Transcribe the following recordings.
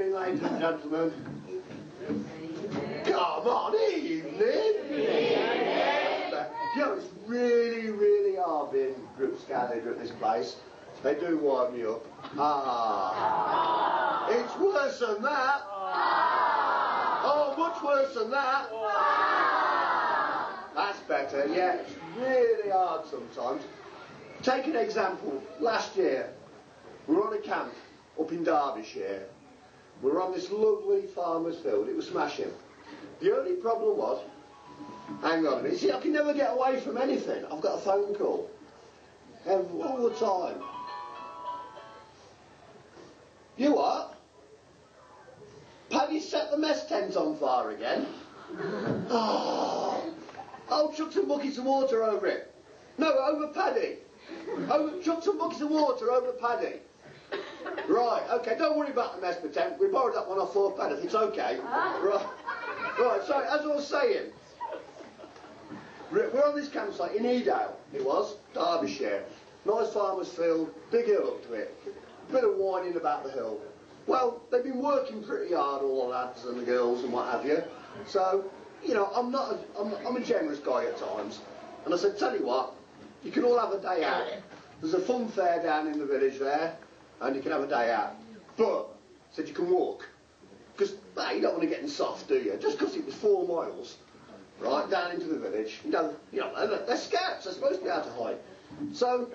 evening, ladies and gentlemen. Come on, evening. You know, it's really, really hard being group scout leader at this place. They do wind me up. It's worse than that. Oh, much worse than that. That's better, yeah. It's really hard sometimes. Take an example. Last year, we were on a camp up in Derbyshire. We were on this lovely farmer's field. It was smashing. The only problem was, hang on a minute, see, I can never get away from anything. I've got a phone call. All the time. You what? Paddy set the mess tent on fire again? Oh, chuck some buckets of water over it. No, over Paddy. Chuck some buckets of water over Paddy. Right, okay, don't worry about the mess tent. We borrowed that one off for Paddy. It's okay. Right, so as I was saying, we're on this campsite in Edale, it was, Derbyshire. Nice farmer's field, big hill up to it. Bit of whining about the hill. Well, they've been working pretty hard, all the lads and the girls and what have you. So, you know, I'm a generous guy at times. And I said, tell you what, you can all have a day out. There's a fun fair down in the village there, and you can have a day out. But, I said, you can walk. Because, you don't want to get in soft, do you? Just because it was 4 miles, right, down into the village. You know, they're scouts, they're supposed to be able to hide. So,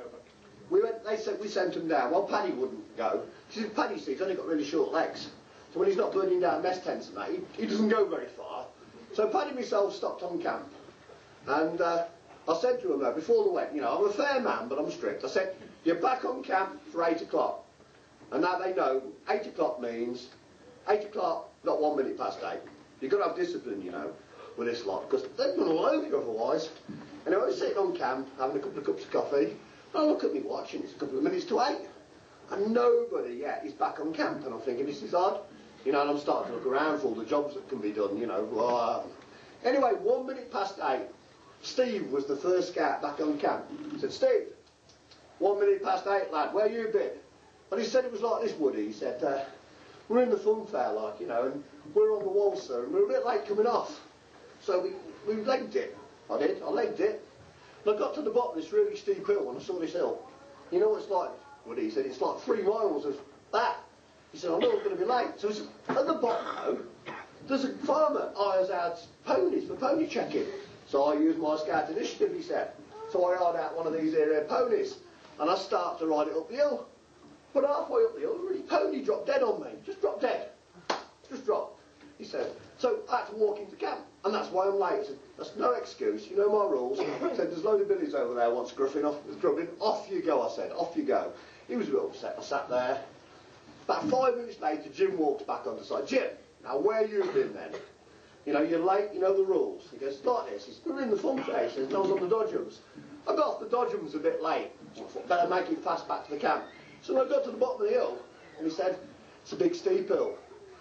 we sent them down. Well, Paddy wouldn't go. She said, Paddy, see, he's only got really short legs. So when he's not burning down mess tents and that, he doesn't go very far. So Paddy and myself stopped on camp. And I said to him, though, before they went, you know, I'm a fair man, but I'm strict. I said, you're back on camp for 8 o'clock. And now they know 8 o'clock means 8 o'clock, not 1 minute past 8. You've got to have discipline, you know, with this lot, because they'd run all over you otherwise. And I was sitting on camp, having a couple of cups of coffee. I look at me watch and it's a couple of minutes to 8. And nobody yet is back on camp. And I'm thinking, this is odd. You know, and I'm starting to look around for all the jobs that can be done, you know. Anyway, 1 minute past 8, Steve was the first scout back on camp. He said, Steve, 1 minute past 8, lad, where you been? And he said it was like this, Woody. He said, we're in the fun fair, like, you know, and we're on the waltzer, and we're a bit late coming off. So we legged it. I legged it. And I got to the bottom of this really steep hill and I saw this hill. You know what it's like, Woody? He said, it's like 3 miles of that. He said, I know I'm going to be late. So at the bottom, though, there's a farmer hires out ponies for pony checking. So I used my scout initiative, he said. So I hired out one of these here ponies. And I start to ride it up the hill. But halfway up the hill, the pony dropped dead on me. Just dropped dead. Just dropped. He said, so I had to walk into camp. And that's why I'm late. He said, that's no excuse. You know my rules. He said, there's a load of billies over there once grubbing. Off you go, I said. Off you go. He was a bit upset. I sat there. About 5 minutes later, Jim walks back on the side. Jim, now where you been then? You know, you're late, you know the rules. He goes, like this. He says, we're in the fun fair. He says, I was on the Dodgems. I got off the Dodgems a bit late. Better make it fast back to the camp. So I got to the bottom of the hill, and he said, it's a big steep hill.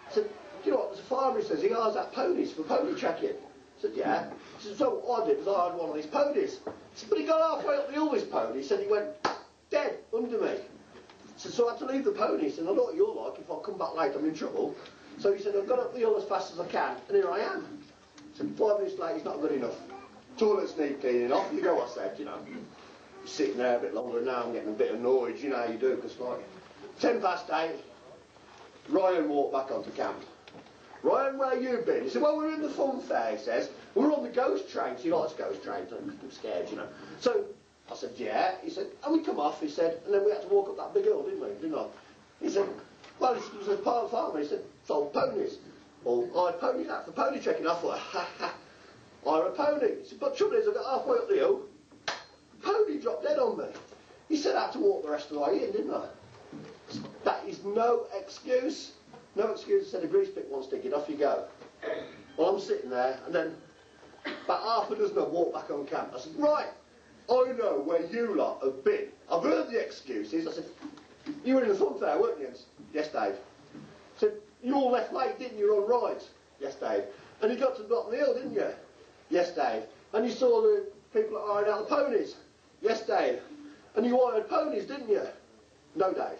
I said, do you know what, there's a farmer, he says, he hires out ponies for pony checking. I said, yeah. He said, so what I did was I hired one of these ponies. He said, but he got halfway up the hill, this pony. He said he went dead under me. He said, so I had to leave the pony. He said, I know what you're like, if I come back late, I'm in trouble. So he said, I've got up the hill as fast as I can, and here I am. He said, 5 minutes late, he's not good enough. Toilet sneak cleaning, off you go, I said, you know. Sitting there a bit longer now, I'm getting a bit annoyed, you know how you do, because like, 10 past 8, Ryan walked back onto camp. Ryan, where you been? He said, well, we're in the fun fair, he says. We're on the ghost train. So he likes ghost trains, I'm scared, you know. So I said, yeah. He said, and we come off, he said, and then we had to walk up that big hill, didn't I? He said, well, it was a part of the farmer. He said, sold ponies. Well, I had ponies out for pony checking. I thought, ha ha, I had a pony. He said, but trouble is, I got halfway up the hill, the pony dropped dead on me. He said, I had to walk the rest of the way in, didn't I? That is no excuse. No excuse. Said a grease pick won't stick it, off you go. Well, I'm sitting there, and then about half a dozen have walked back on camp. I said, right, I know where you lot have been. I've heard the excuses. I said, you were in the fun fair, weren't you? Yes, Dave. I said, you all left late, didn't you, on rides? Yes, Dave. And you got to the bottom of the hill, didn't you? Yes, Dave. And you saw the people that hired out the ponies? Yes, Dave. And you hired ponies, didn't you? No, Dave.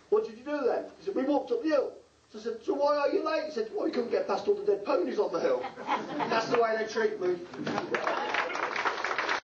What did you do then? He said, we walked up the hill. So I said, so why are you late? He said, well, you couldn't get past all the dead ponies on the hill. That's the way they treat me.